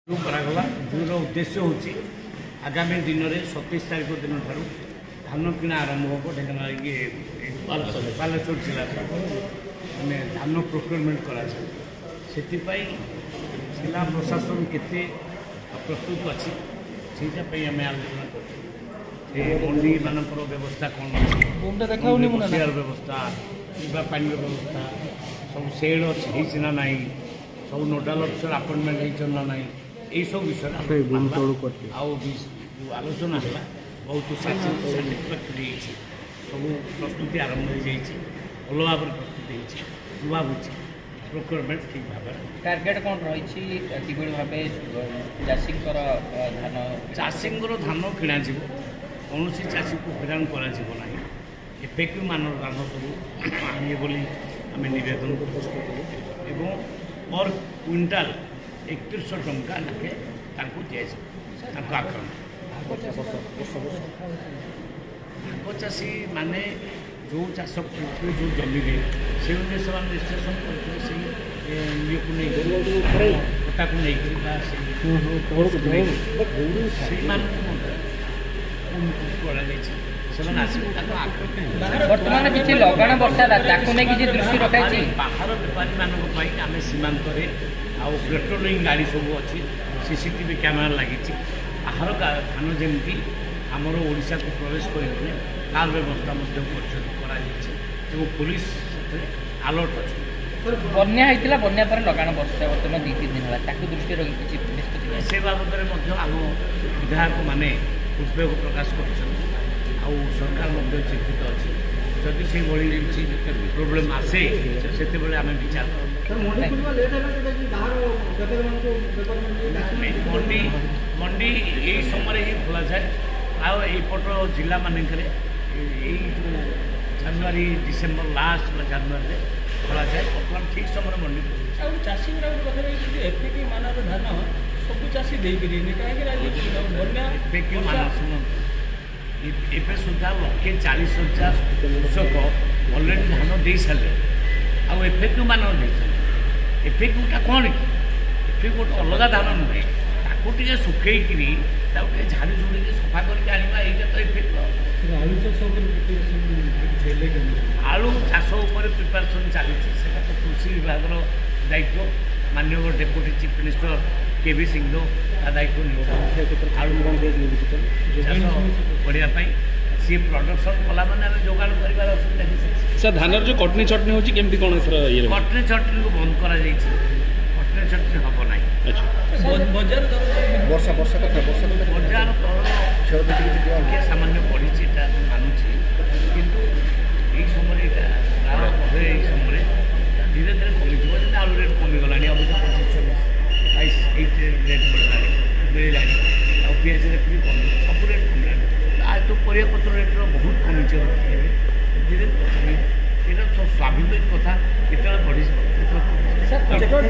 କରାଗଲା ଯେଉଁର ଉଦ୍ଦେଶ୍ୟ ହେଉଛି ଆଗାମୀ ଦିନରେ 27 ତାରିଖ ଦିନ ଠାରୁ ଧାନ କିଣା ଆରମ୍ଭ ହେବ। ଢେଙ୍କାନାଳ ବାଲେଶ୍ୱର ଜିଲ୍ଲାରେ ମାନେ ଧାନ ପ୍ରୋକ୍ୟୁରମେଣ୍ଟ କରାଯାଏ। ସେଥିପାଇଁ ଜିଲ୍ଲା ପ୍ରଶାସନ କେତେ ପ୍ରସ୍ତୁତ ଅଛି ସେଇଟା ପାଇଁ ଆମେ ଆଲୋଚନା କରୁଛୁ। ଏ ମଣ୍ଡିମାନଙ୍କର ବ୍ୟବସ୍ଥା କ'ଣ ଅଛି, ସେୟାର ବ୍ୟବସ୍ଥା କିମ୍ବା ପାଣିର ବ୍ୟବସ୍ଥା ସବୁ ସେଡ୍ ଅଛି ହେଇଛି ନା ନାହିଁ, ସବୁ ନୋଡାଲ ଅଫିସର ଆପଏଣ୍ଟମେଣ୍ଟ ହେଇଛନ୍ତି ନା ନାହିଁ, এইসব বিষয়ে আলোচনা হল। বহুত সাটিসফ্যাক্টরি হয়েছে, সবু প্রস্তুতি আরম্ভ হয়ে যাই, ভাল ভাবে প্রস্তুতি হয়েছে। ভাবুছি প্রক্রিয়রমেন্ট ঠিক ভাবে। টার্গেট কোণ রয়েছে কিভাবে ভাবে চাষীঙ্কর ধান চাষীঙ্কর ধান কিণাযিব, কৌশি চাষীকে হইরাণ করা না। এফেক্টিভ মানর ধান সবু আনিবে বলে আমি নিবেদন করছি এবং পর কুইন্টাল 3100 ଟଙ୍କା ଲେଖେ ତାଙ୍କୁ ଦିଆଯିବ। ତାଙ୍କ ଆକାଉଣ୍ଟ ଆଗ ଚାଷୀ ମାନେ ଯେଉଁ ଚାଷ କରୁଥିବେ ଯେଉଁ ଜମିରେ ସେ ଅନୁଯାୟୀ ସେମାନେ ରେଜିଷ୍ଟ୍ରେସନ କରୁଥିବେ। ସେଇ ଇଏକୁ ନେଇକରି କଟାକୁ ନେଇକରି ବା ସେଇମାନଙ୍କୁ ମଧ୍ୟ କରାଯାଇଛି। ସେମାନେ ଆସିବେ ତାଙ୍କ ଆକାଉଣ୍ଟ। ବର୍ତ୍ତମାନ କିଛି ଲଗାଣ ବର୍ଷା ତାକୁ ନେଇ କିଛି ଦୃଷ୍ଟି ରଖାଯାଇଛି। ବାହାର ବେପାରୀମାନଙ୍କ ପାଇଁ ଆମେ ସୀମାନ୍ତରେ ଆଉ ପେଟ୍ରୋଲିଂ ଗାଡ଼ି ସବୁ ଅଛି, ସିସିଟିଭି କ୍ୟାମେରା ଲାଗିଛି। ବାହାର ଧାନ ଯେମିତି ଆମର ଓଡ଼ିଶାକୁ ପ୍ରବେଶ କରିବନି ତାର ବ୍ୟବସ୍ଥା ମଧ୍ୟ କରାଯାଇଛି ଏବଂ ପୋଲିସ ସେଥିରେ ଆଲର୍ଟ ଅଛି। ବନ୍ୟା ହେଇଥିଲା, ବନ୍ୟା ପରେ ଲଗାଣ ବର୍ଷା ବର୍ତ୍ତମାନ 2-3 ଦିନ ହେଲା, ତାକୁ ଦୃଷ୍ଟିରେ ରଖି କିଛି ନିଷ୍ପତ୍ତି ସେ ବାବଦରେ ମଧ୍ୟ ଆମ ବିଧାୟକମାନେ ଉଦ୍ବେଗ ପ୍ରକାଶ କରିଛନ୍ତି। ଆଉ ସରକାର ମଧ୍ୟ ଚିନ୍ତିତ ଅଛି। ଯଦି ସେଇଭଳି କିଛି ପ୍ରୋବ୍ଲେମ୍ ଆସେ ସେତେବେଳେ ଆମେ ବିଚାର କରୁ। ମଣ୍ଡି এই ସମୟରେ ହିଁ ଖୋଲାଯାଏ। ଆଉ ଏଇପଟ ଜିଲ୍ଲାମାନଙ୍କରେ ଏଇ ଯେଉଁ ଜାନୁଆରୀ ଡିସେମ୍ବର ଲାଷ୍ଟ ବା ଜାନୁଆରୀରେ ଖୋଲାଯାଏ। ବର୍ତ୍ତମାନ ଠିକ୍ ସମୟରେ ମଣ୍ଡି ଆଉ ଚାଷୀଙ୍କର ଗୋଟେ କଥା ରହିଛି ଯେ ଏଫେକ୍ଟିଭ ମାନର ଧାନ ସବୁ ଚାଷୀ ଦେଇପାରିବେନି, କାହିଁକି ବନ୍ୟା ଏଫେକ୍ଟିଭ ମାନ ଶୁଣନ୍ତୁ, ଏବେ ସୁଦ୍ଧା 1,40,000 କୃଷକ ଅଲରେଡ଼ି ଧାନ ଦେଇସାରିଲେ। ଆଉ ଏଫେକ୍ଟିଭ ମାନର ଦେଇଛନ୍ତି। ଏଫେକ୍ଟିଭଟା କ'ଣ କି? ଏଫେକ୍ଟିଭ ଗୋଟେ ଅଲଗା ଧାନ ନୁହେଁ, ତାକୁ ଟିକେ ଶୁଖେଇକିରି ତାକୁ ଟିକେ ଝାଡ଼ି ଝୁଡ଼ିକି ସଫା କରିକି ଆଣିବା, ଏଇଟା ତ ଏଫେକ୍ଟିଭ। ଆଳୁ ଚାଷ ଉପରେ ପ୍ରିପାରେସନ୍ ଚାଲିଛି, ସେଇଟା ତ କୃଷି ବିଭାଗର ଦାୟିତ୍ୱ। ମାନ୍ୟବର ଡେପୁଟି ଚିଫ୍ ମିନିଷ୍ଟର କେବି ସିଂହଦେଓ ତା ଦାୟିତ୍ୱ ନେଇଛନ୍ତି। ଆଳୁ ଚାଷ କରିବା ପାଇଁ ସିଏ ପ୍ରଡକ୍ସନ୍ କଲା ମାନେ ଆମେ ଯୋଗାଣ କରିବାର ଅସୁବିଧା କିଛି। ସାର୍ ଧାନର ଯେଉଁ କଟନୀ ଚଟନୀ ହେଉଛି କେମିତି କ'ଣ ଏଥର ଇଏ? କଟନୀ ଚଟନୀକୁ ବନ୍ଦ କରାଯାଇଛି, କଟନୀ ଚଟନୀ ହେବ ନାହିଁ। ବଜାର ଦର ସାମାନ୍ୟ ବଢ଼ିଛି, ଏଇଟା ମାନୁଛି, କିନ୍ତୁ ଏଇ ସମୟରେ ଏଇଟା ଏଇ ସମୟରେ ଧୀରେ ଧୀରେ କମିଯିବ। ଯେମିତି ଆଳୁ ରେଟ୍ କମିଗଲାଣି, ଅବଶ୍ୟ 25-26-28 ରେଟ୍ ମିଳିଲାଣି। ଆଉ ପିଆଜ ରେଟ୍ ବି କମିଛି, ସବୁ ରେଟ୍ କମିଲାଣି। ତ ପରିବାପତ୍ର ରେଟ୍ର ବହୁତ କମିଛି ଏବେ ଧୀରେ ଧୀରେ। ଏଇଟା ସ୍ୱାଭାବିକ କଥା, କେତେବେଳେ ବଢ଼ିଯିବ କେତେବେଳେ